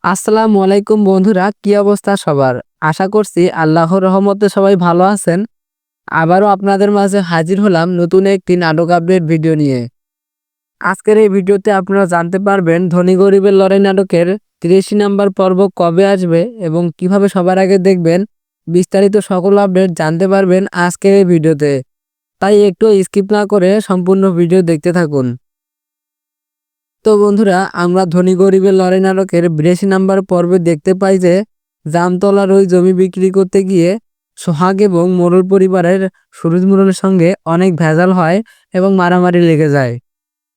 আসসালামু আলাইকুম বন্ধুরা, কি অবস্থা সবার? আশা করছি আল্লাহর রহমতে সবাই ভালো আছেন। আবারও আপনাদের মাঝে হাজির হলাম নতুন একটি নাটক আপডেট ভিডিও নিয়ে। আজকের এই ভিডিওতে আপনারা জানতে পারবেন ধনী গরিবের লড়াই নাটকের ৮৩ নাম্বার পর্ব কবে আসবে এবং কিভাবে সবার আগে দেখবেন। বিস্তারিত সকল আপডেট জানতে পারবেন আজকের এই ভিডিওতে। তাই একটু স্কিপ না করে সম্পূর্ণ ভিডিও দেখতে থাকুন। তো বন্ধুরা, আমরা ধনী গরিবের লড়াই নাটকের ৮২ নাম্বার পর্বে দেখতে পাই যে জামতলার ওই জমি বিক্রি করতে গিয়ে সোহাগ এবং মোড়ল পরিবারের সুরজ মোড়লের সঙ্গে অনেক ভেজাল হয় এবং মারামারি লেগে যায়।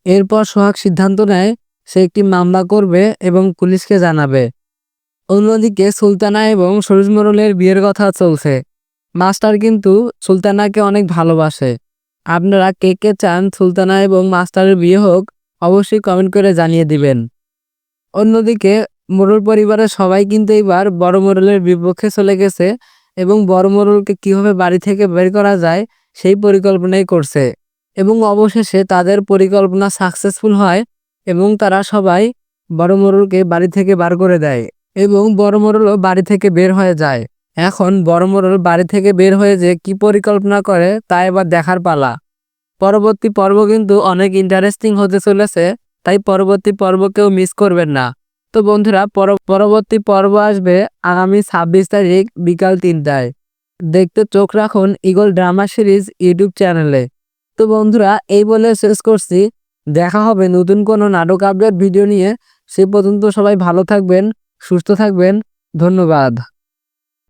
এরপর সোহাগ সিদ্ধান্ত নেয় সে একটি মামলা করবে এবং পুলিশকে জানাবে। অন্যদিকে সুলতানা এবং সুরজ মোড়লের বিয়ের কথা চলছে। মাস্টার কিন্তু সুলতানাকে অনেক ভালোবাসে। আপনারা কে কে চান সুলতানা এবং মাস্টারের বিয়ে হোক, অবশ্যই কমেন্ট করে জানিয়ে দিবেন। অন্যদিকে মোড়ল পরিবারের সবাই কিন্তু এবার বড় মোড়লের বিপক্ষে চলে গেছে এবং বড় মোড়লকে কিভাবে বাড়ি থেকে বের করা যায় সেই পরিকল্পনাই করছে এবং অবশেষে তাদের পরিকল্পনা সাকসেসফুল হয় এবং তারা সবাই বড় মোড়লকে বাড়ি থেকে বার করে দেয় এবং বড় মোড়লও বাড়ি থেকে বের হয়ে যায়। এখন বড় মোড়ল বাড়ি থেকে বের হয়ে যে কি পরিকল্পনা করে তা এবার দেখার পালা। পরবর্তী পর্ব কিন্তু অনেক ইন্টারেস্টিং হতে চলেছে, তাই পরবর্তী পর্ব কেউ মিস করবেন না। তো বন্ধুরা, পরবর্তী পর্ব আসবে আগামী ২৬ তারিখ বিকাল ৩টায়। দেখতে চোখ রাখুন ঈগল ড্রামা সিরিজ ইউটিউব চ্যানেলে। তো বন্ধুরা, এই বলে শেষ করছি। দেখা হবে নতুন কোনো নাটক আপডেট ভিডিও নিয়ে। সে পর্যন্ত সবাই ভালো থাকবেন, সুস্থ থাকবেন। ধন্যবাদ।